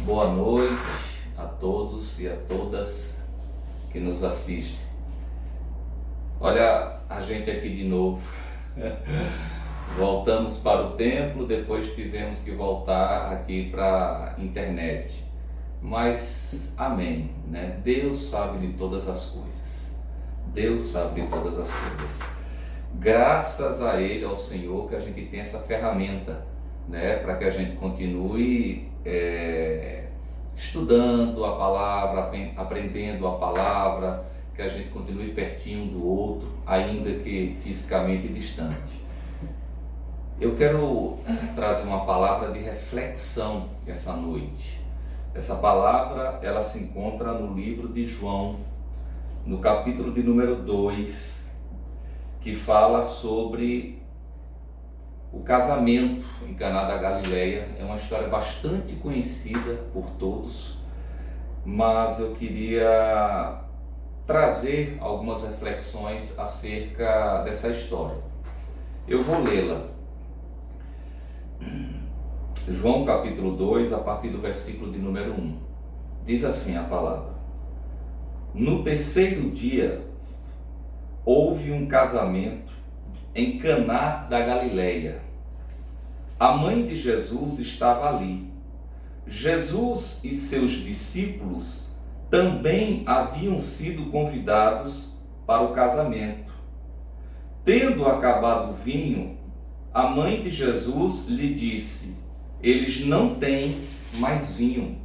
Boa noite a todos e a todas que nos assistem. Olha a gente aqui de novo. Voltamos para o templo, depois tivemos que voltar aqui para a internet. Mas, amém, né? Deus sabe de todas as coisas. Deus sabe de todas as coisas. Graças a Ele, ao Senhor, que a gente tem essa ferramenta, né? Para que a gente continue estudando a palavra, aprendendo a palavra, que a gente continue pertinho do outro, ainda que fisicamente distante. Eu quero trazer uma palavra de reflexão essa noite. Essa palavra, ela se encontra no livro de João, no capítulo de número 2, que fala sobre o casamento em Caná da Galileia. É uma história bastante conhecida por todos, mas eu queria trazer algumas reflexões acerca dessa história. Eu vou lê-la. João capítulo 2, a partir do versículo de número 1. Diz assim a palavra: No terceiro dia, houve um casamento em Caná da Galileia. A mãe de Jesus estava ali. Jesus e seus discípulos também haviam sido convidados para o casamento. Tendo acabado o vinho, a mãe de Jesus lhe disse: Eles não têm mais vinho.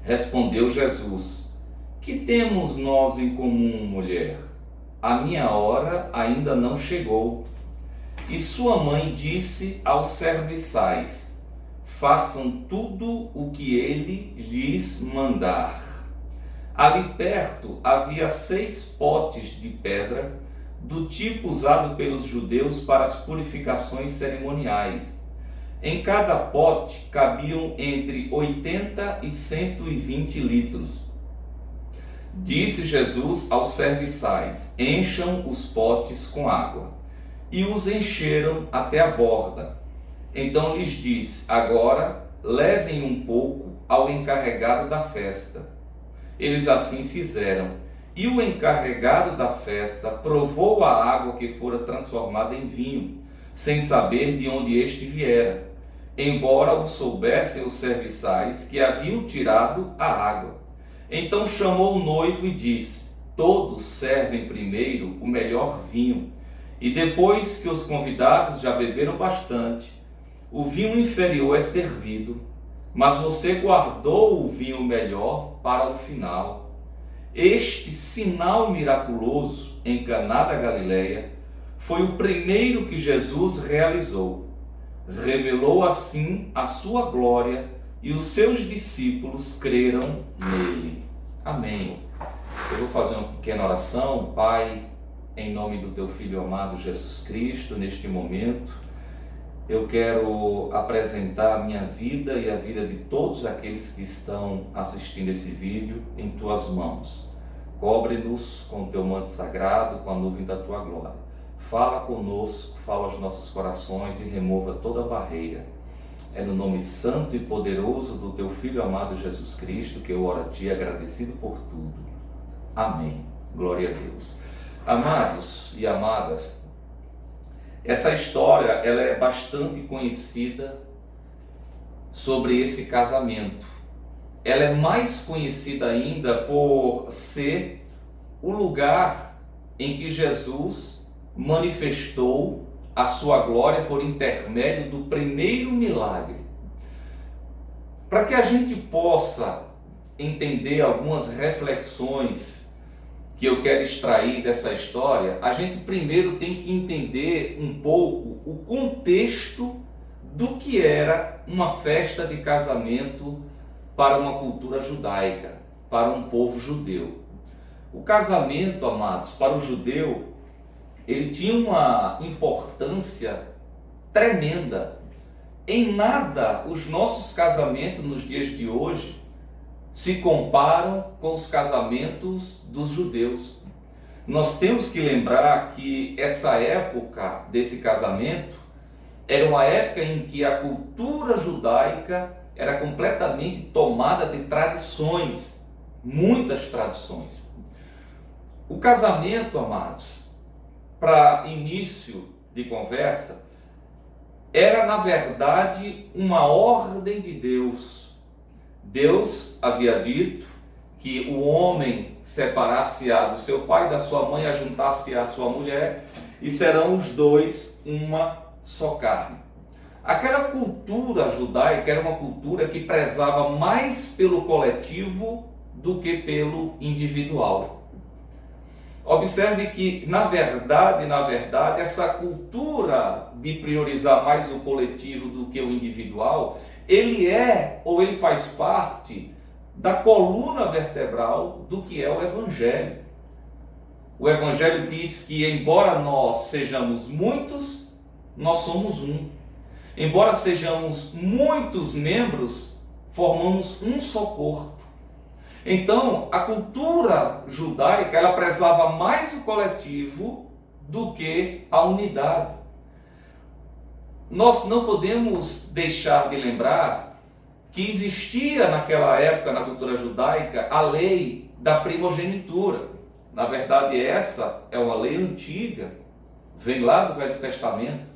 Respondeu Jesus: Que temos nós em comum, mulher? A minha hora ainda não chegou. E sua mãe disse aos serviçais: Façam tudo o que ele lhes mandar. Ali perto havia 6 potes de pedra, do tipo usado pelos judeus para as purificações cerimoniais. Em cada pote cabiam entre 80 e 120 litros. Disse Jesus aos serviçais: Encham os potes com água. E os encheram até a borda. Então lhes disse: Agora levem um pouco ao encarregado da festa. Eles assim fizeram. E o encarregado da festa provou a água que fora transformada em vinho, sem saber de onde este viera, embora o soubessem os serviçais que haviam tirado a água. Então chamou o noivo e disse: Todos servem primeiro o melhor vinho, e depois que os convidados já beberam bastante, o vinho inferior é servido, mas você guardou o vinho melhor para o final. Este sinal miraculoso em Caná da Galileia foi o primeiro que Jesus realizou. Revelou assim a sua glória e os seus discípulos creram nele. Amém. Eu vou fazer uma pequena oração. Pai, em nome do teu Filho amado Jesus Cristo, neste momento, eu quero apresentar a minha vida e a vida de todos aqueles que estão assistindo esse vídeo em tuas mãos. Cobre-nos com o teu manto sagrado, com a nuvem da tua glória. Fala conosco, fala aos nossos corações e remova toda barreira. É no nome santo e poderoso do teu Filho amado Jesus Cristo que eu oro a ti, agradecido por tudo. Amém. Glória a Deus. Amados e amadas, essa história ela é bastante conhecida sobre esse casamento. Ela é mais conhecida ainda por ser o lugar em que Jesus manifestou a sua glória por intermédio do primeiro milagre. Para que a gente possa entender algumas reflexões que eu quero extrair dessa história, a gente primeiro tem que entender um pouco o contexto do que era uma festa de casamento para uma cultura judaica, para um povo judeu. O casamento, amados, para o judeu, ele tinha uma importância tremenda. Em nada os nossos casamentos nos dias de hoje se comparam com os casamentos dos judeus. Nós temos que lembrar que essa época desse casamento era uma época em que a cultura judaica era completamente tomada de tradições, muitas tradições. O casamento, amados, para início de conversa, era na verdade uma ordem de Deus. Deus havia dito que o homem separasse-á do seu pai e da sua mãe, ajuntasse-á à sua mulher, e serão os dois uma só carne. Aquela cultura judaica era uma cultura que prezava mais pelo coletivo do que pelo individual. Observe que, na verdade, essa cultura de priorizar mais o coletivo do que o individual, ele é ou ele faz parte da coluna vertebral do que é o Evangelho. O Evangelho diz que, embora nós sejamos muitos, nós somos um. Embora sejamos muitos membros, formamos um só corpo. Então, a cultura judaica, ela prezava mais o coletivo do que a unidade. Nós não podemos deixar de lembrar que existia naquela época, na cultura judaica, a lei da primogenitura. Na verdade, essa é uma lei antiga, vem lá do Velho Testamento,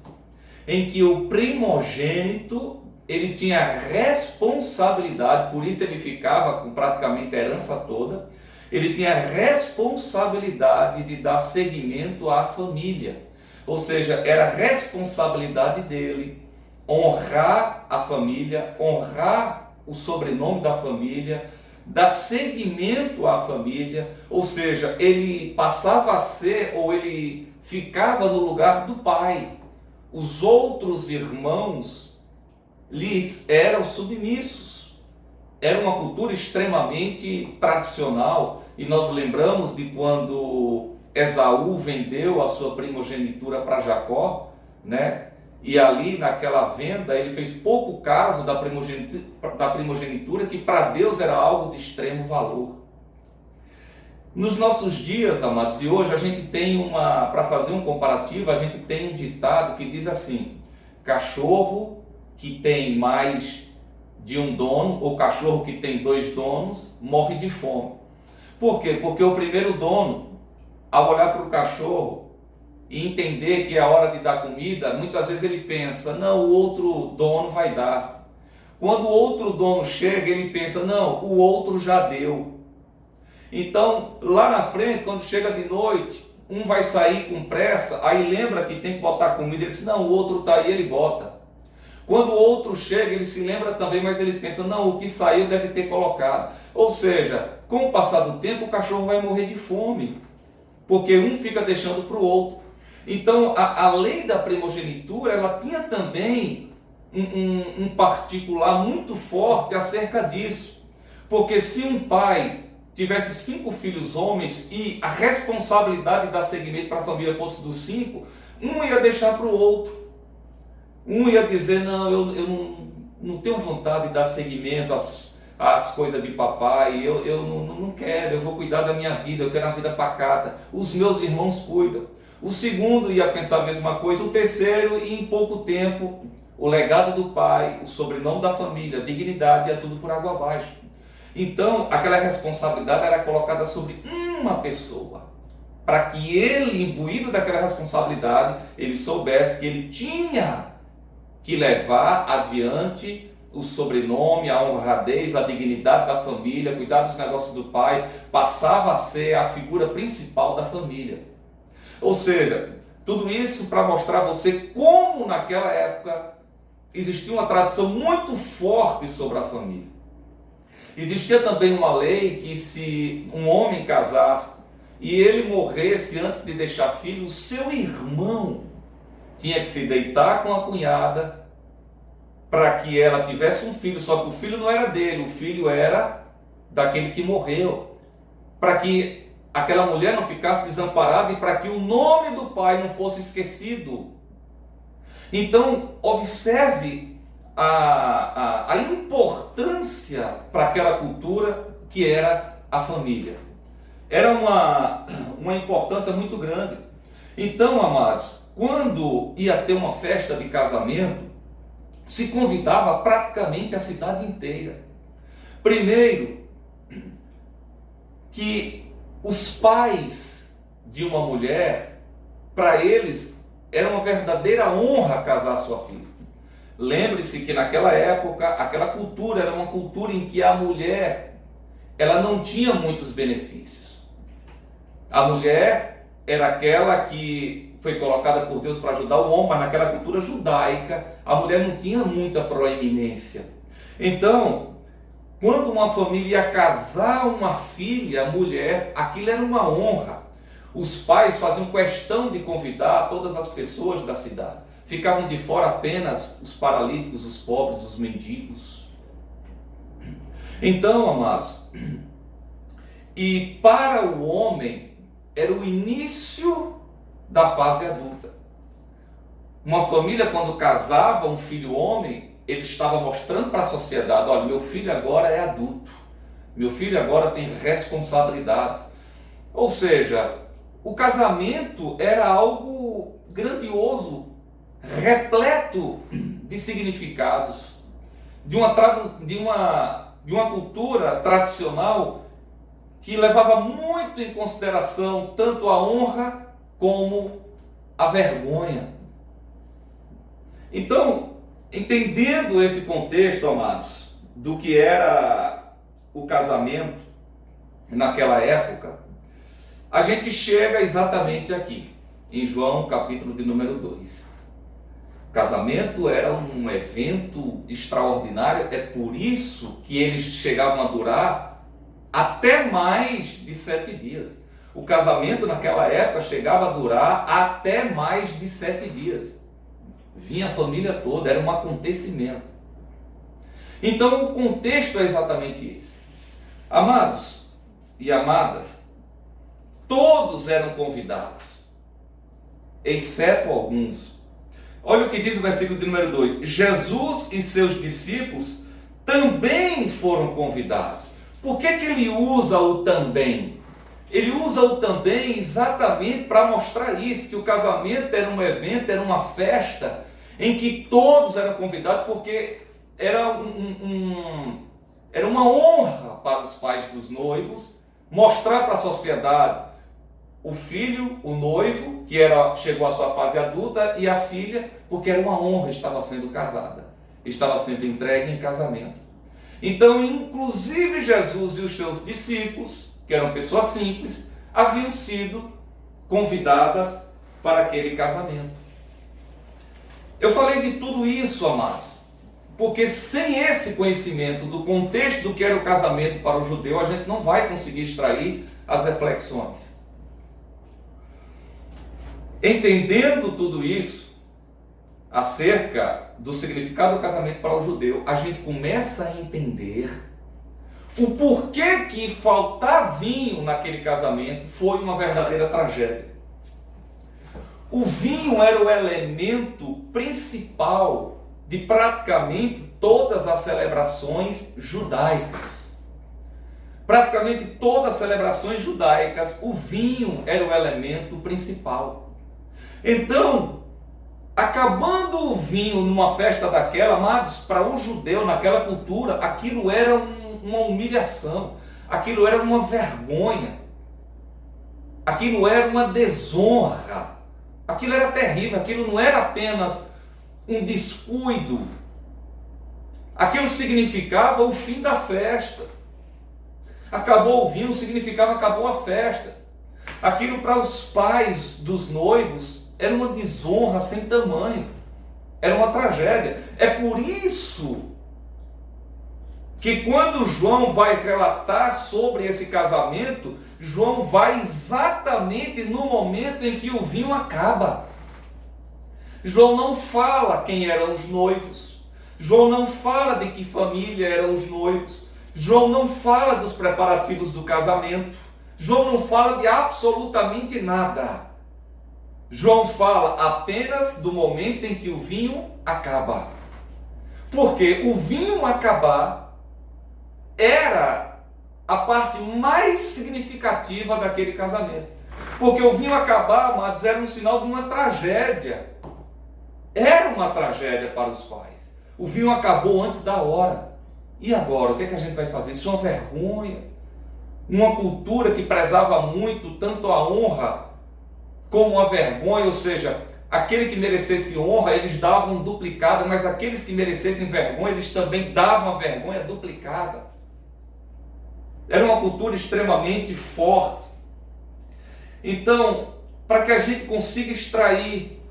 em que o primogênito ele tinha responsabilidade, por isso ele ficava com praticamente a herança toda, ele tinha responsabilidade de dar seguimento à família. Ou seja, era responsabilidade dele honrar a família, honrar o sobrenome da família, dar seguimento à família, ou seja, ele passava a ser, ou ele ficava no lugar do pai. Os outros irmãos lhes eram submissos. Era uma cultura extremamente tradicional, e nós lembramos de quando Esaú vendeu a sua primogenitura para Jacó, né? E ali naquela venda ele fez pouco caso da primogenitura, que para Deus era algo de extremo valor. Nos nossos dias, amados, de hoje, a gente tem para fazer um comparativo, a gente tem um ditado que diz assim: cachorro que tem mais de um dono, ou cachorro que tem 2 donos, morre de fome. Por quê? Porque o primeiro dono, ao olhar para o cachorro e entender que é a hora de dar comida, muitas vezes ele pensa, não, o outro dono vai dar. Quando o outro dono chega, ele pensa, não, o outro já deu. Então, lá na frente, quando chega de noite, um vai sair com pressa, aí lembra que tem que botar comida, ele diz, não, o outro está aí, ele bota. Quando o outro chega, ele se lembra também, mas ele pensa, não, o que saiu deve ter colocado. Ou seja, com o passar do tempo, o cachorro vai morrer de fome, porque um fica deixando para o outro. Então, a lei da primogenitura, ela tinha também um particular muito forte acerca disso. Porque se um pai tivesse 5 filhos homens e a responsabilidade de dar seguimento para a família fosse dos 5, um ia deixar para o outro. Um ia dizer, não, eu não tenho vontade de dar seguimento às coisas de papai, eu não quero, eu vou cuidar da minha vida, eu quero uma vida pacata, os meus irmãos cuidam. O segundo ia pensar a mesma coisa, o terceiro, e em pouco tempo, o legado do pai, o sobrenome da família, a dignidade, ia tudo por água abaixo. Então, aquela responsabilidade era colocada sobre uma pessoa, para que ele, imbuído daquela responsabilidade, ele soubesse que ele tinha que levar adiante o sobrenome, a honradez, a dignidade da família, cuidar dos negócios do pai, passava a ser a figura principal da família. Ou seja, tudo isso para mostrar a você como naquela época existia uma tradição muito forte sobre a família. Existia também uma lei que se um homem casasse e ele morresse antes de deixar filho, o seu irmão tinha que se deitar com a cunhada para que ela tivesse um filho, só que o filho não era dele, o filho era daquele que morreu, para que aquela mulher não ficasse desamparada e para que o nome do pai não fosse esquecido. Então, observe a importância para aquela cultura que era a família. Era uma importância muito grande. Então, amados, quando ia ter uma festa de casamento, se convidava praticamente a cidade inteira. Primeiro, que os pais de uma mulher, para eles, era uma verdadeira honra casar sua filha. Lembre-se que naquela época, aquela cultura era uma cultura em que a mulher, ela não tinha muitos benefícios. A mulher era aquela que foi colocada por Deus para ajudar o homem, mas naquela cultura judaica, a mulher não tinha muita proeminência. Então, quando uma família ia casar uma filha, mulher, aquilo era uma honra. Os pais faziam questão de convidar todas as pessoas da cidade. Ficavam de fora apenas os paralíticos, os pobres, os mendigos. Então, amados, e para o homem era o início da fase adulta. Uma família, quando casava um filho homem, ele estava mostrando para a sociedade: olha, meu filho agora é adulto, meu filho agora tem responsabilidades. Ou seja, o casamento era algo grandioso, repleto de significados, de uma cultura tradicional que levava muito em consideração tanto a honra como a vergonha. Então, entendendo esse contexto, amados, do que era o casamento naquela época, a gente chega exatamente aqui, em João capítulo de número 2. O casamento era um evento extraordinário, é por isso que eles chegavam a durar até mais de 7 dias. O casamento naquela época chegava a durar até mais de 7 dias. Vinha a família toda, era um acontecimento. Então o contexto é exatamente esse. Amados e amadas, todos eram convidados, exceto alguns. Olha o que diz o versículo de número 2. Jesus e seus discípulos também foram convidados. Por que ele usa o também? Ele usa o também exatamente para mostrar isso, que o casamento era um evento, era uma festa em que todos eram convidados, porque era era uma honra para os pais dos noivos mostrar para a sociedade o filho, o noivo, que chegou à sua fase adulta, e a filha, porque era uma honra, estava sendo casada, estava sendo entregue em casamento. Então, inclusive Jesus e os seus discípulos, que eram pessoas simples, haviam sido convidadas para aquele casamento. Eu falei de tudo isso, amados, porque sem esse conhecimento do contexto do que era o casamento para o judeu, a gente não vai conseguir extrair as reflexões. Entendendo tudo isso, acerca do significado do casamento para o judeu, a gente começa a entender o porquê que faltar vinho naquele casamento foi uma verdadeira tragédia. O vinho era o elemento principal de praticamente todas as celebrações judaicas. Praticamente todas as celebrações judaicas, o vinho era o elemento principal. Então, acabando o vinho numa festa daquela, amados, para o judeu, naquela cultura, aquilo era uma humilhação, aquilo era uma vergonha, aquilo era uma desonra, aquilo era terrível, aquilo não era apenas um descuido, aquilo significava o fim da festa. Acabou o vinho significava acabou a festa. Aquilo para os pais dos noivos era uma desonra sem tamanho, era uma tragédia. É por isso que quando João vai relatar sobre esse casamento, João vai exatamente no momento em que o vinho acaba. João não fala quem eram os noivos, João não fala de que família eram os noivos, João não fala dos preparativos do casamento, João não fala de absolutamente nada. João fala apenas do momento em que o vinho acaba. Porque o vinho acabar era a parte mais significativa daquele casamento. Porque o vinho acabar, amados, era um sinal de uma tragédia. Era uma tragédia para os pais. O vinho acabou antes da hora. E agora? O que é que a gente vai fazer? Isso é uma vergonha. Uma cultura que prezava muito tanto a honra como a vergonha, ou seja, aquele que merecesse honra, eles davam duplicada, mas aqueles que merecessem vergonha, eles também davam a vergonha duplicada. Era uma cultura extremamente forte. Então, para que a gente consiga extrair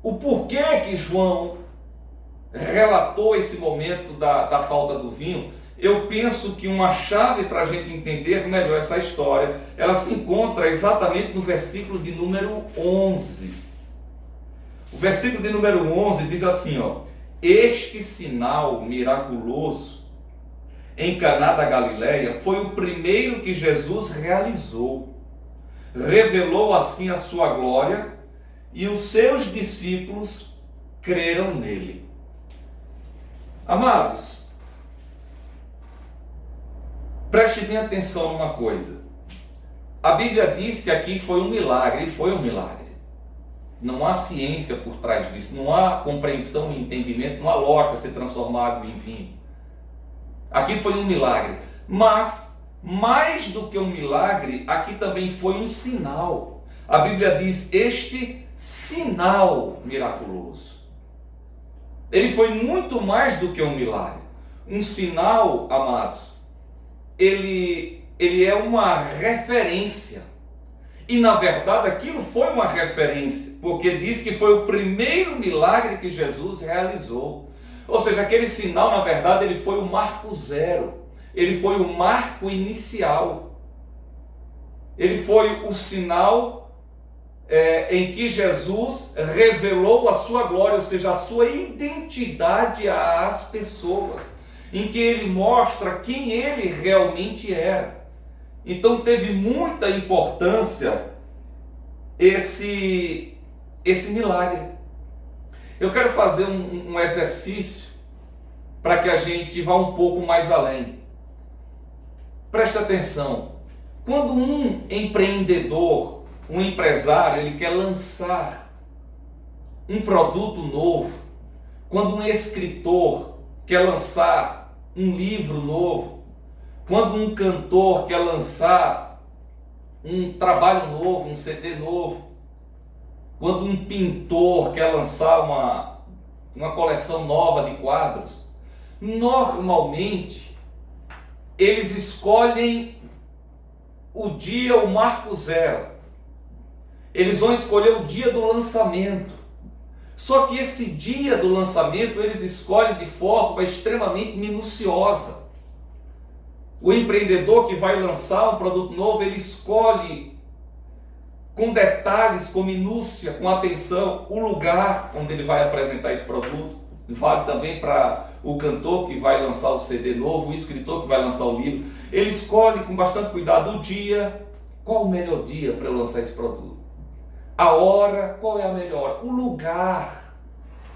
o porquê que João relatou esse momento da falta do vinho, eu penso que uma chave para a gente entender melhor essa história, ela se encontra exatamente no versículo de número 11. O versículo de número 11 diz assim, ó: este sinal miraculoso em Caná da Galileia foi o primeiro que Jesus realizou. Revelou assim a sua glória e os seus discípulos creram nele. Amados, preste bem atenção numa coisa. A Bíblia diz que aqui foi um milagre, e foi um milagre. Não há ciência por trás disso, não há compreensão e entendimento, não há lógica se transformar água em vinho. Aqui foi um milagre, mas mais do que um milagre, aqui também foi um sinal. A Bíblia diz, este sinal miraculoso. Ele foi muito mais do que um milagre. Um sinal, amados, ele é uma referência. E na verdade aquilo foi uma referência, porque diz que foi o primeiro milagre que Jesus realizou. Ou seja, aquele sinal, na verdade, ele foi o marco zero. Ele foi o marco inicial. Ele foi o sinal em que Jesus revelou a sua glória, ou seja, a sua identidade às pessoas, em que ele mostra quem ele realmente era. Então teve muita importância esse milagre. Eu quero fazer um exercício para que a gente vá um pouco mais além. Preste atenção. Quando um empreendedor, um empresário, ele quer lançar um produto novo, quando um escritor quer lançar um livro novo, quando um cantor quer lançar um trabalho novo, um CD novo, quando um pintor quer lançar uma coleção nova de quadros, normalmente eles escolhem o dia, o marco zero. Eles vão escolher o dia do lançamento. Só que esse dia do lançamento eles escolhem de forma extremamente minuciosa. O empreendedor que vai lançar um produto novo, ele escolhe com detalhes, com minúcia, com atenção, o lugar onde ele vai apresentar esse produto. Vale também para o cantor que vai lançar o CD novo, o escritor que vai lançar o livro. Ele escolhe com bastante cuidado o dia. Qual o melhor dia para eu lançar esse produto? A hora, qual é a melhor? O lugar,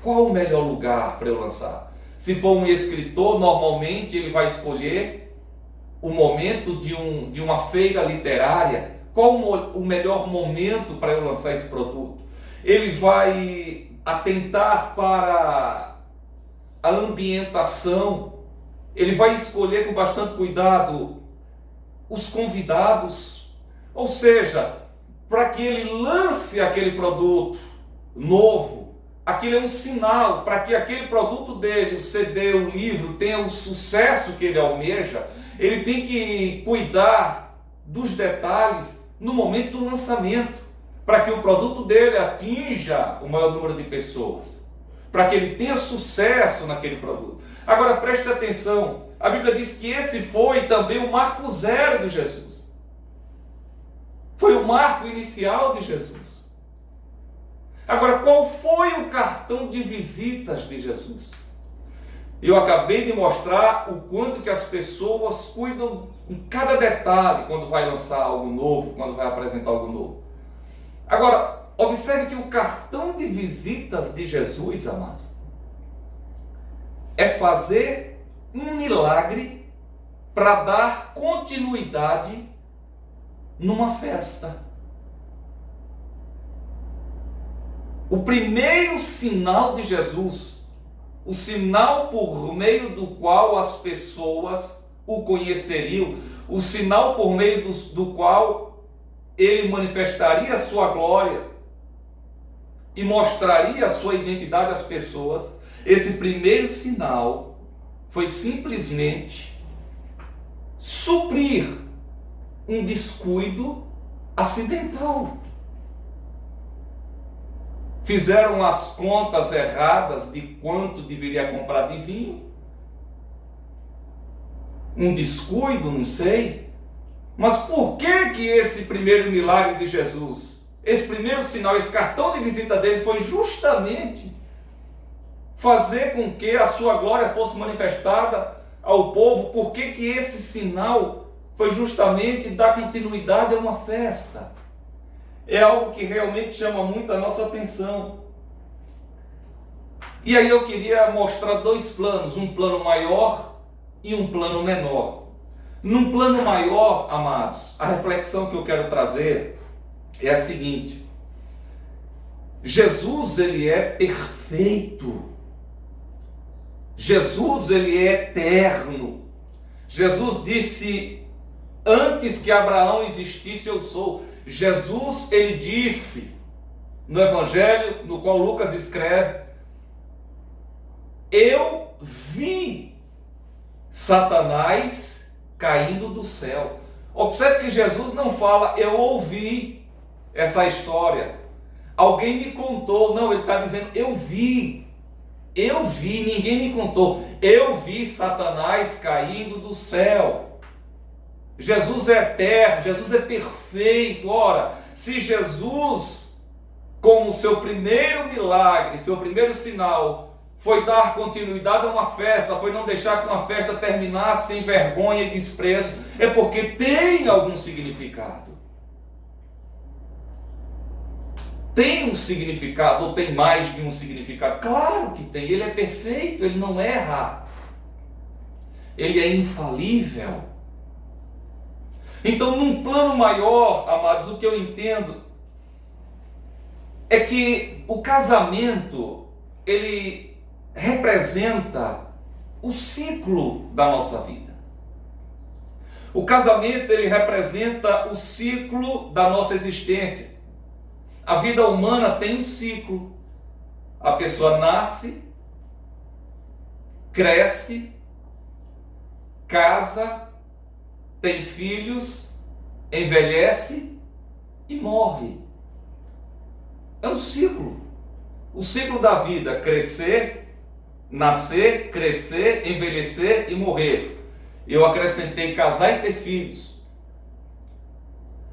qual o melhor lugar para eu lançar? Se for um escritor, normalmente ele vai escolher o momento de uma feira literária. Qual o melhor momento para eu lançar esse produto? Ele vai atentar para a ambientação, ele vai escolher com bastante cuidado os convidados, ou seja, para que ele lance aquele produto novo, aquilo é um sinal para que aquele produto dele, o CD, o livro, tenha o sucesso que ele almeja. Ele tem que cuidar dos detalhes no momento do lançamento, para que o produto dele atinja o maior número de pessoas, para que ele tenha sucesso naquele produto. Agora preste atenção, a Bíblia diz que esse foi também o marco zero de Jesus. Foi o marco inicial de Jesus. Agora, qual foi o cartão de visitas de Jesus? Eu acabei de mostrar o quanto que as pessoas cuidam em cada detalhe quando vai lançar algo novo, quando vai apresentar algo novo. Agora, observe que o cartão de visitas de Jesus, amados, é fazer um milagre para dar continuidade numa festa. O primeiro sinal de Jesus o sinal por meio do qual as pessoas o conheceriam, o sinal por meio do qual ele manifestaria a sua glória e mostraria a sua identidade às pessoas. Esse primeiro sinal foi simplesmente suprir um descuido acidental. Fizeram as contas erradas de quanto deveria comprar de vinho. Um descuido, não sei. Mas por que esse primeiro milagre de Jesus, esse primeiro sinal, esse cartão de visita dele foi justamente fazer com que a sua glória fosse manifestada ao povo? Por que esse sinal foi justamente dar continuidade a uma festa? É algo que realmente chama muito a nossa atenção. E aí eu queria mostrar dois planos, um plano maior e um plano menor. Num plano maior, amados, a reflexão que eu quero trazer é a seguinte: Jesus, ele é perfeito. Jesus, ele é eterno. Jesus disse: antes que Abraão existisse, eu sou. Jesus, ele disse no Evangelho, no qual Lucas escreve: eu vi Satanás caindo do céu. Observe que Jesus não fala, eu ouvi essa história, alguém me contou. Não, ele está dizendo, eu vi, ninguém me contou. Eu vi Satanás caindo do céu. Jesus é eterno, Jesus é perfeito. Ora, se Jesus, como seu primeiro milagre, seu primeiro sinal, foi dar continuidade a uma festa, foi não deixar que uma festa terminasse sem vergonha e desprezo, é porque tem algum significado. Tem um significado, ou tem mais de um significado? Claro que tem. Ele é perfeito, ele não erra. Ele é infalível. Então, num plano maior, amados, o que eu entendo é que o casamento, ele representa o ciclo da nossa vida. O casamento, ele representa o ciclo da nossa existência. A vida humana tem um ciclo. A pessoa nasce, cresce, casa, tem filhos, envelhece e morre. É um ciclo. O ciclo da vida: crescer, nascer, crescer, envelhecer e morrer. Eu acrescentei casar e ter filhos.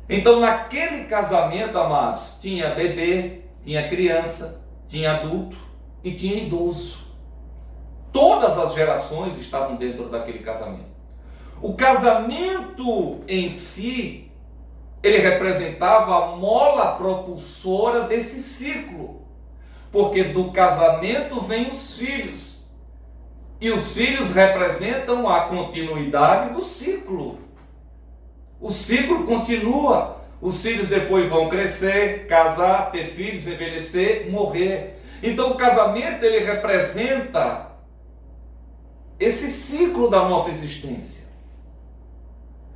Então, naquele casamento, amados, tinha bebê, tinha criança, tinha adulto e tinha idoso. Todas as gerações estavam dentro daquele casamento. O casamento em si, ele representava a mola propulsora desse ciclo, porque do casamento vêm os filhos, e os filhos representam a continuidade do ciclo. O ciclo continua, os filhos depois vão crescer, casar, ter filhos, envelhecer, morrer. Então o casamento, ele representa esse ciclo da nossa existência.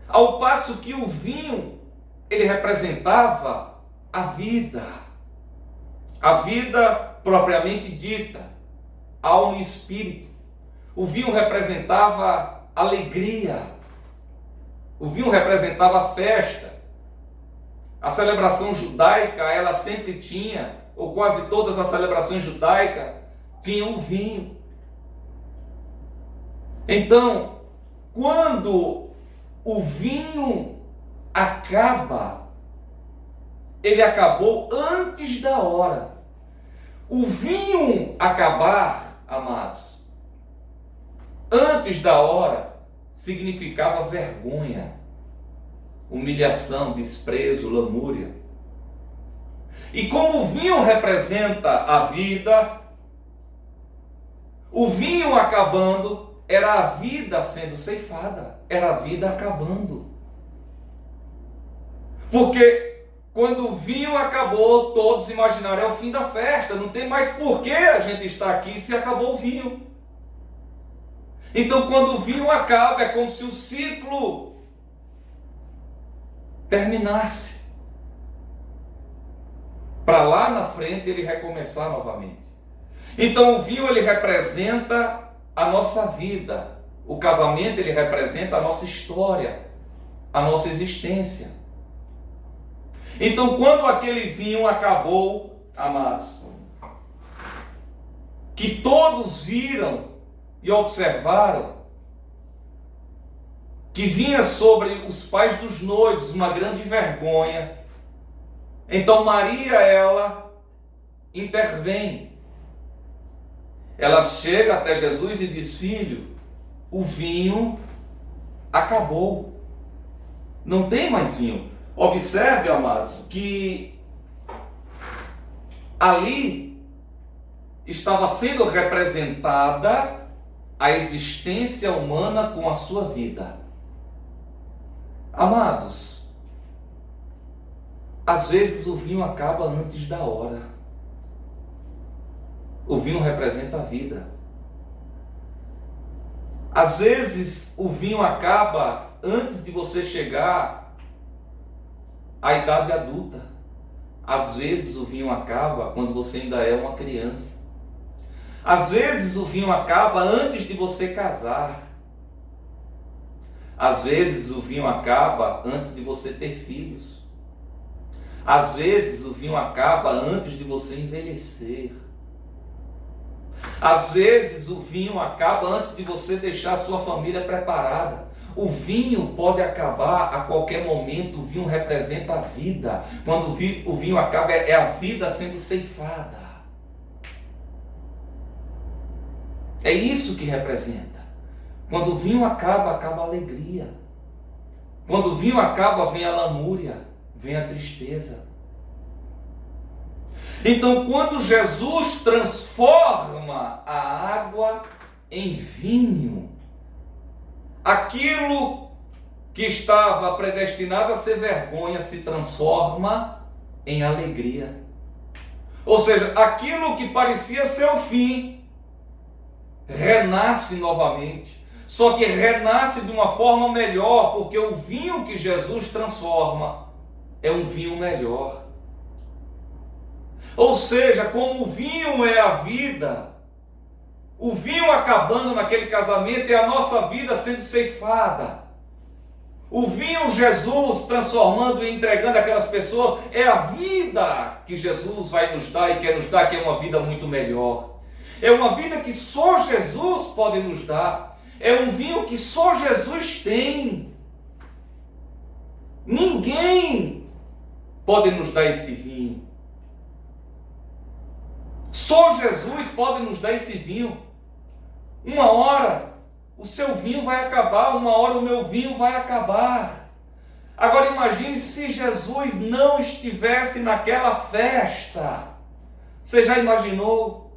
Ao passo que o vinho, ele representava a vida propriamente dita, alma e espírito. O vinho representava alegria, o vinho representava festa. A celebração judaica, ela sempre tinha, ou quase todas as celebrações judaicas, tinham o vinho. Então, quando o vinho acaba, ele acabou antes da hora. O vinho acabar, amados, antes da hora, significava vergonha, humilhação, desprezo, lamúria. E como o vinho representa a vida, o vinho acabando era a vida sendo ceifada, era a vida acabando. Porque quando o vinho acabou, todos imaginaram, é o fim da festa, não tem mais por que a gente estar aqui se acabou o vinho. Então, quando o vinho acaba, é como se o ciclo terminasse, para lá na frente ele recomeçar novamente. Então, o vinho ele representa a nossa vida, o casamento ele representa a nossa história, a nossa existência. Então, quando aquele vinho acabou, amados, que todos viram e observaram que vinha sobre os pais dos noivos uma grande vergonha, então Maria, ela intervém. Ela chega até Jesus e diz: filho, o vinho acabou, não tem mais vinho. Observe, amados, que ali estava sendo representada a existência humana com a sua vida. Amados, às vezes o vinho acaba antes da hora. O vinho representa a vida. Às vezes o vinho acaba antes de você chegar à idade adulta. Às vezes o vinho acaba quando você ainda é uma criança. Às vezes o vinho acaba antes de você casar. Às vezes o vinho acaba antes de você ter filhos. Às vezes o vinho acaba antes de você envelhecer. Às vezes o vinho acaba antes de você deixar a sua família preparada. O vinho pode acabar a qualquer momento. O vinho representa a vida. Quando o vinho acaba, é a vida sendo ceifada. É isso que representa. Quando o vinho acaba, acaba a alegria. Quando o vinho acaba, vem a lamúria, vem a tristeza. Então, quando Jesus transforma a água em vinho, aquilo que estava predestinado a ser vergonha se transforma em alegria. Ou seja, aquilo que parecia ser o fim renasce novamente. Só que renasce de uma forma melhor, porque o vinho que Jesus transforma é um vinho melhor. Ou seja, como o vinho é a vida, o vinho acabando naquele casamento é a nossa vida sendo ceifada. O vinho Jesus transformando e entregando aquelas pessoas é a vida que Jesus vai nos dar e quer nos dar, que é uma vida muito melhor. É uma vida que só Jesus pode nos dar. É um vinho que só Jesus tem. Ninguém pode nos dar esse vinho. Só Jesus pode nos dar esse vinho. Uma hora o seu vinho vai acabar, uma hora o meu vinho vai acabar. Agora imagine se Jesus não estivesse naquela festa. Você já imaginou?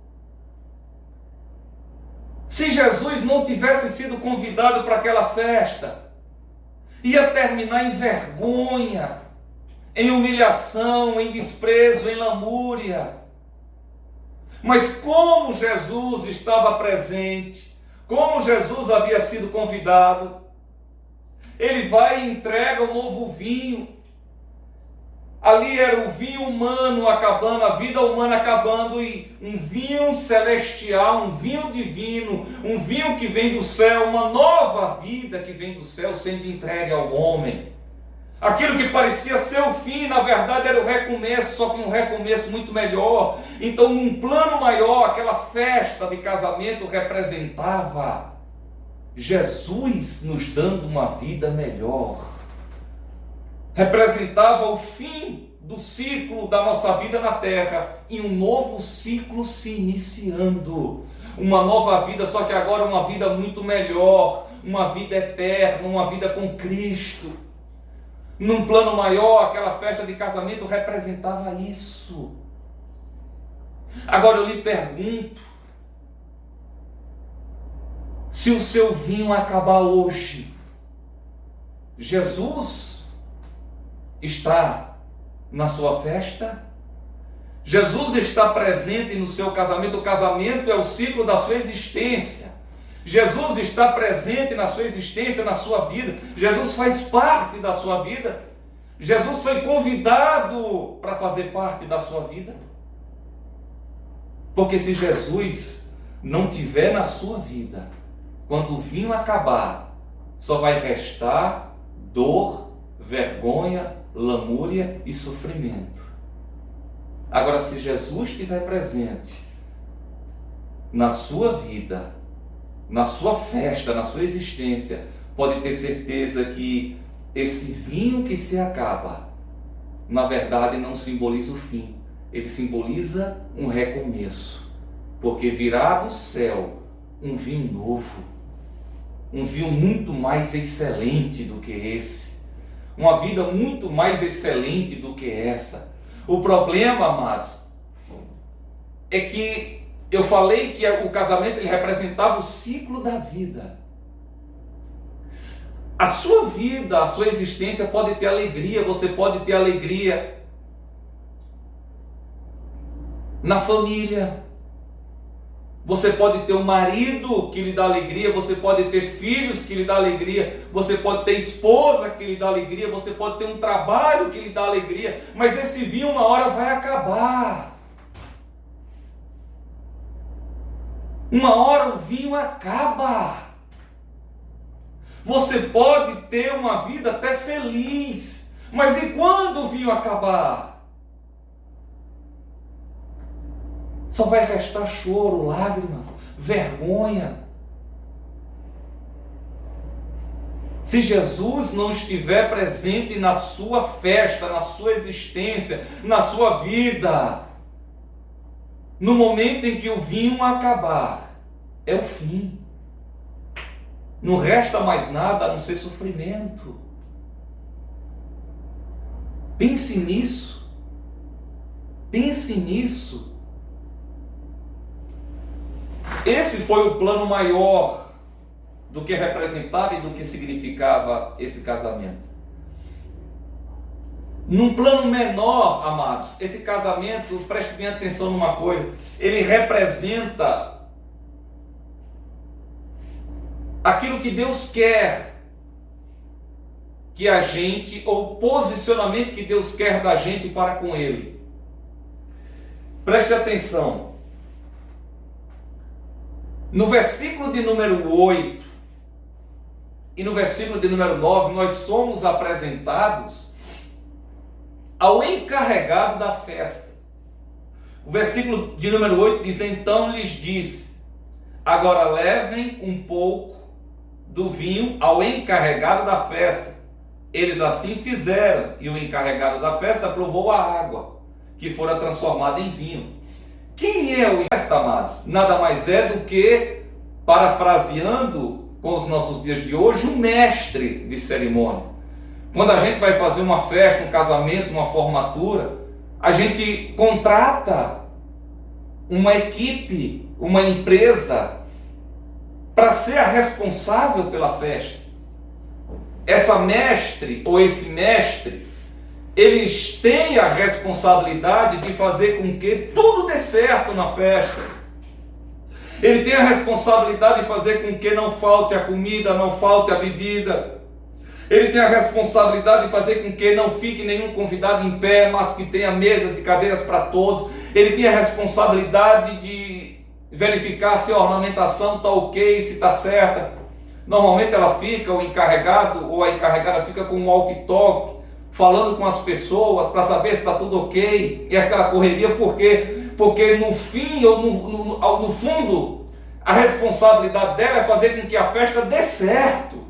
Se Jesus não tivesse sido convidado para aquela festa, ia terminar em vergonha, em humilhação, em desprezo, em lamúria. Mas como Jesus estava presente, como Jesus havia sido convidado, ele vai e entrega o novo vinho. Ali era o vinho humano acabando, a vida humana acabando, e um vinho celestial, um vinho divino, um vinho que vem do céu, uma nova vida que vem do céu sendo entregue ao homem. Aquilo que parecia ser o fim, na verdade era o recomeço, só que um recomeço muito melhor. Então, num plano maior, aquela festa de casamento representava Jesus nos dando uma vida melhor. Representava o fim do ciclo da nossa vida na terra e um novo ciclo se iniciando. Uma nova vida, só que agora uma vida muito melhor, uma vida eterna, uma vida com Cristo. Num plano maior, aquela festa de casamento representava isso. Agora eu lhe pergunto, se o seu vinho acabar hoje, Jesus está na sua festa? Jesus está presente no seu casamento. O casamento é o ciclo da sua existência. Jesus está presente na sua existência, na sua vida. Jesus faz parte da sua vida. Jesus foi convidado para fazer parte da sua vida. Porque se Jesus não tiver na sua vida, quando o vinho acabar, só vai restar dor, vergonha, lamúria e sofrimento. Agora, se Jesus estiver presente na sua vida, na sua festa, na sua existência, pode ter certeza que esse vinho que se acaba, na verdade não simboliza o fim, ele simboliza um recomeço, porque virá do céu um vinho novo, um vinho muito mais excelente do que esse, uma vida muito mais excelente do que essa. O problema, amados, é que eu falei que o casamento ele representava o ciclo da vida. A sua vida, a sua existência pode ter alegria, você pode ter alegria na família, você pode ter um marido que lhe dá alegria, você pode ter filhos que lhe dá alegria, você pode ter esposa que lhe dá alegria, você pode ter um trabalho que lhe dá alegria, mas esse vinho uma hora vai acabar. Uma hora o vinho acaba. Você pode ter uma vida até feliz, mas e quando o vinho acabar? Só vai restar choro, lágrimas, vergonha. Se Jesus não estiver presente na sua festa, na sua existência, na sua vida, no momento em que o vinho acabar, é o fim. Não resta mais nada a não ser sofrimento. Pense nisso. Pense nisso. Esse foi o plano maior do que representava e do que significava esse casamento. Num plano menor, amados, esse casamento, preste bem atenção numa coisa, ele representa aquilo que Deus quer que a gente, ou o posicionamento que Deus quer da gente para com Ele. Preste atenção. No versículo de número 8 e no versículo de número 9, nós somos apresentados ao encarregado da festa. O versículo de número 8 diz: então lhes disse, agora levem um pouco do vinho ao encarregado da festa. Eles assim fizeram, e o encarregado da festa provou a água, que fora transformada em vinho. Quem é o festa, amados? Nada mais é do que, parafraseando com os nossos dias de hoje, um mestre de cerimônias. Quando a gente vai fazer uma festa, um casamento, uma formatura, a gente contrata uma equipe, uma empresa, para ser a responsável pela festa. Essa mestre ou esse mestre, eles têm a responsabilidade de fazer com que tudo dê certo na festa. Ele tem a responsabilidade de fazer com que não falte a comida, não falte a bebida. Ele tem a responsabilidade de fazer com que não fique nenhum convidado em pé, mas que tenha mesas e cadeiras para todos. Ele tem a responsabilidade de verificar se a ornamentação está ok, se está certa. Normalmente ela fica, o encarregado ou a encarregada fica com um walkie-talkie, falando com as pessoas para saber se está tudo ok, e aquela correria, porque no fim, ou no fundo, a responsabilidade dela é fazer com que a festa dê certo,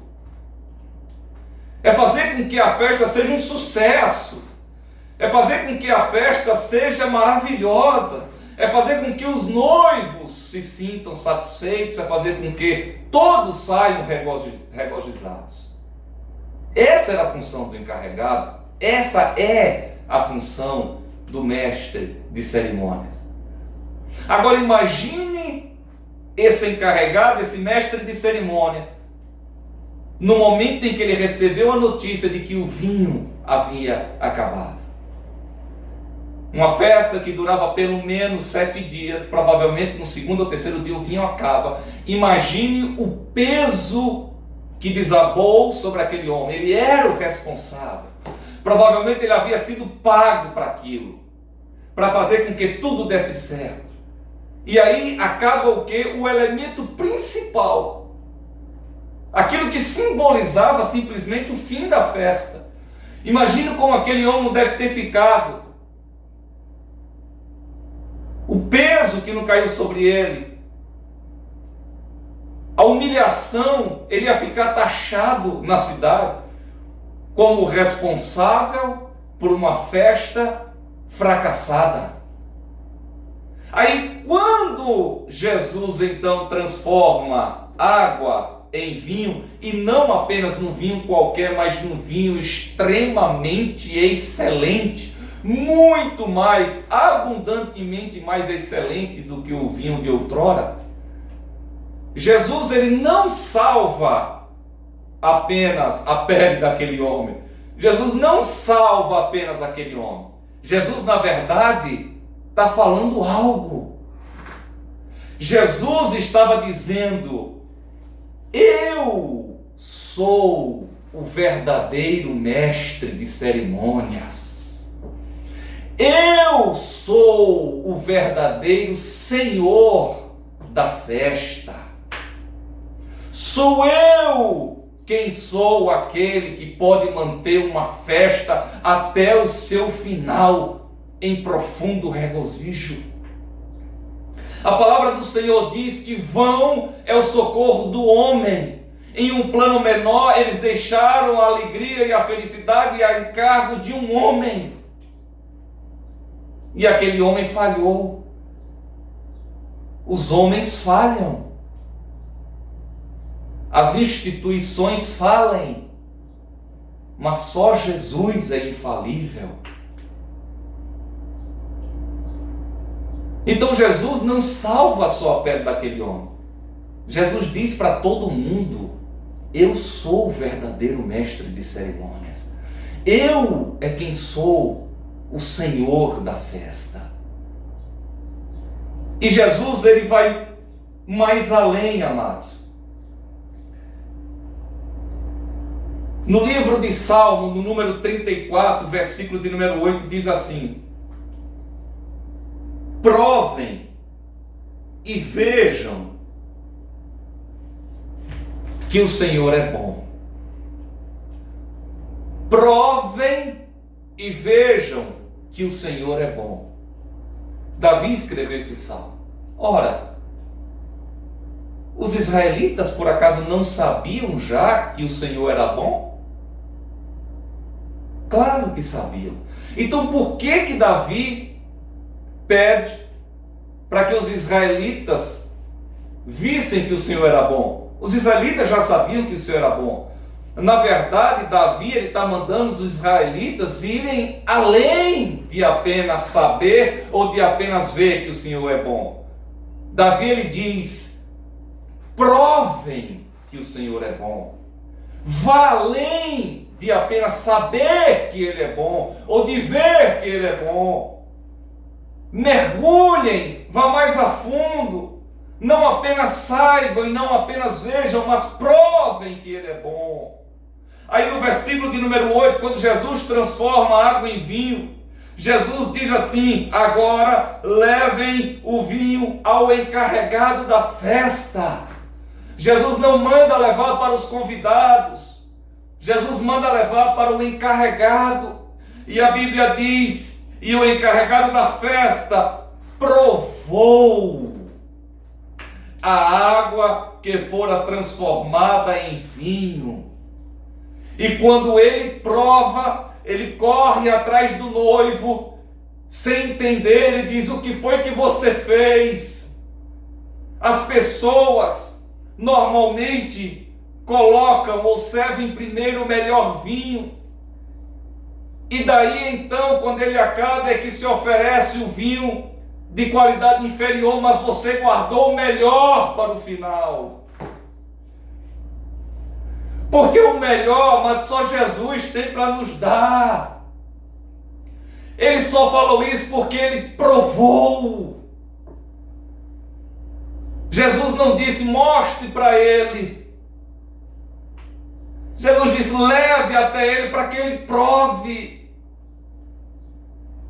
é fazer com que a festa seja um sucesso, é fazer com que a festa seja maravilhosa, é fazer com que os noivos se sintam satisfeitos, é fazer com que todos saiam regozijados. Essa era a função do encarregado, essa é a função do mestre de cerimônias. Agora imagine esse encarregado, esse mestre de cerimônia, no momento em que ele recebeu a notícia de que o vinho havia acabado. Uma festa que durava pelo menos 7 dias, provavelmente no segundo ou terceiro dia o vinho acaba. Imagine o peso que desabou sobre aquele homem. Ele era o responsável. Provavelmente ele havia sido pago para aquilo, para fazer com que tudo desse certo. E aí acaba o quê? O elemento principal. Aquilo que simbolizava simplesmente o fim da festa. Imagine como aquele homem deve ter ficado. O peso que não caiu sobre ele. A humilhação, ele ia ficar taxado na cidade como responsável por uma festa fracassada. Aí quando Jesus então transforma água em vinho, e não apenas num vinho qualquer, mas num vinho extremamente excelente, muito mais, abundantemente mais excelente do que o vinho de outrora, Jesus ele não salva apenas a pele daquele homem. Jesus não salva apenas aquele homem. Jesus, na verdade, está falando algo. Jesus estava dizendo: eu sou o verdadeiro mestre de cerimônias. Eu sou o verdadeiro Senhor da festa. Sou eu quem sou aquele que pode manter uma festa até o seu final em profundo regozijo. A palavra do Senhor diz que vão é o socorro do homem. Em um plano menor, eles deixaram a alegria e a felicidade a encargo de um homem. E aquele homem falhou. Os homens falham. As instituições falem. Mas só Jesus é infalível. Então Jesus não salva só a pele daquele homem. Jesus diz para todo mundo: eu sou o verdadeiro mestre de cerimônias. Eu é quem sou o Senhor da festa. E Jesus ele vai mais além, amados. No livro de Salmo, no número 34, versículo de número 8, diz assim: provem e vejam que o Senhor é bom. Provem e vejam que o Senhor é bom. Davi escreveu esse salmo. Ora, os israelitas por acaso não sabiam já que o Senhor era bom? Claro que sabiam. Então por que Davi pede para que os israelitas vissem que o Senhor era bom? Os israelitas já sabiam que o Senhor era bom. Na verdade, Davi ele está mandando os israelitas irem além de apenas saber ou de apenas ver que o Senhor é bom. Davi ele diz: provem que o Senhor é bom. Vá além de apenas saber que Ele é bom ou de ver que Ele é bom. Mergulhem, vá mais a fundo. Não apenas saibam e não apenas vejam, mas provem que Ele é bom. Aí no versículo de número 8, quando Jesus transforma a água em vinho, Jesus diz assim: agora levem o vinho ao encarregado da festa. Jesus não manda levar para os convidados, Jesus manda levar para o encarregado. E a Bíblia diz: e o encarregado da festa provou a água que fora transformada em vinho. E quando ele prova, ele corre atrás do noivo, sem entender, ele diz: o que foi que você fez? As pessoas normalmente colocam ou servem primeiro o melhor vinho, e daí então, quando ele acaba, é que se oferece o vinho de qualidade inferior, mas você guardou o melhor para o final. Porque o melhor, mas só Jesus tem para nos dar. Ele só falou isso porque ele provou. Jesus não disse, mostre para ele. Jesus disse, leve até ele para que ele prove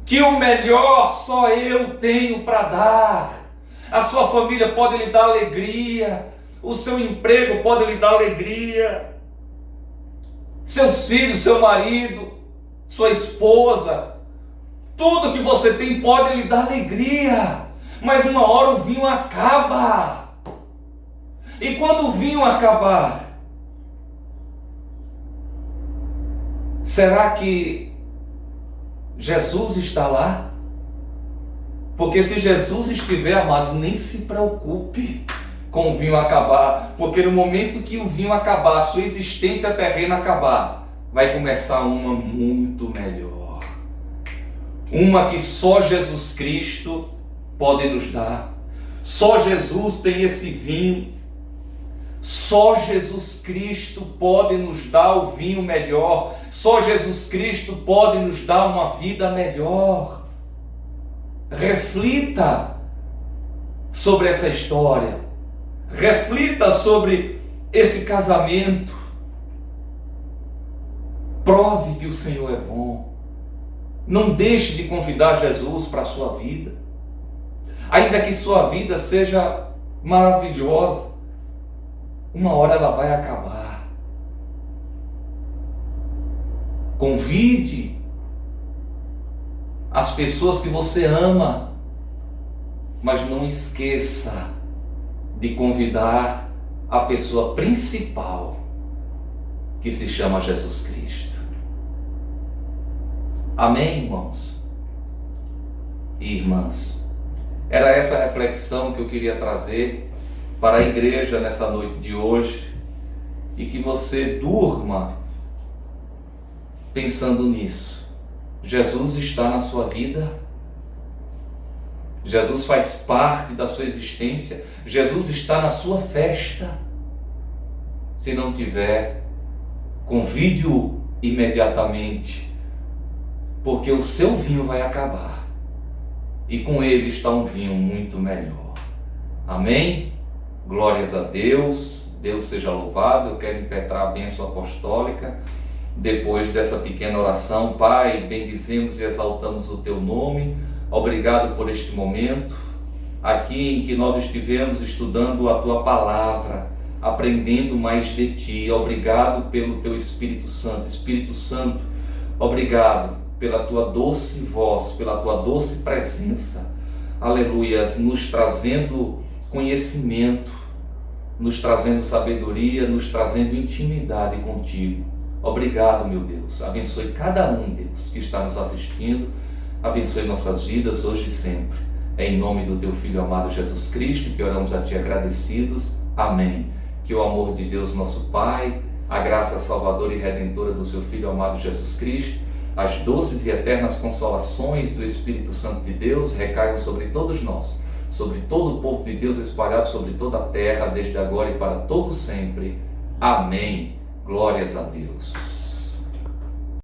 que o melhor só eu tenho para dar. A sua família pode lhe dar alegria, o seu emprego pode lhe dar alegria, seus filhos, seu marido, sua esposa, tudo que você tem pode lhe dar alegria, mas uma hora o vinho acaba. E quando o vinho acabar, será que Jesus está lá? Porque se Jesus estiver, amados, nem se preocupe com o vinho acabar, porque no momento que o vinho acabar, a sua existência terrena acabar, vai começar uma muito melhor, uma que só Jesus Cristo pode nos dar. Só Jesus tem esse vinho, só Jesus Cristo pode nos dar o vinho melhor, só Jesus Cristo pode nos dar uma vida melhor. Reflita sobre essa história, reflita sobre esse casamento, prove que o Senhor é bom, não deixe de convidar Jesus para a sua vida, ainda que sua vida seja maravilhosa, uma hora ela vai acabar. Convide as pessoas que você ama, mas não esqueça de convidar a pessoa principal, que se chama Jesus Cristo. Amém, irmãos e irmãs? Era essa reflexão que eu queria trazer para a igreja nessa noite de hoje, e que você durma pensando nisso. Jesus está na sua vida, Jesus faz parte da sua existência, Jesus está na sua festa. Se não tiver, convide-o imediatamente, porque o seu vinho vai acabar e com ele está um vinho muito melhor. Amém? Glórias a Deus, Deus seja louvado. Eu quero impetrar a bênção apostólica. Depois dessa pequena oração, Pai, bendizemos e exaltamos o Teu nome. Obrigado por este momento, aqui em que nós estivemos estudando a Tua Palavra, aprendendo mais de Ti. Obrigado pelo Teu Espírito Santo. Espírito Santo, obrigado pela Tua doce voz, pela Tua doce presença. Aleluias, nos trazendo conhecimento, nos trazendo sabedoria, nos trazendo intimidade contigo. Obrigado, meu Deus. Abençoe cada um, Deus, que está nos assistindo. Abençoe nossas vidas hoje e sempre. É em nome do Teu Filho amado Jesus Cristo que oramos a Ti agradecidos. Amém. Que o amor de Deus, nosso Pai, a graça salvadora e redentora do Seu Filho amado Jesus Cristo, as doces e eternas consolações do Espírito Santo de Deus recaiam sobre todos nós, sobre todo o povo de Deus espalhado sobre toda a terra, desde agora e para todo sempre. Amém. Glórias a Deus.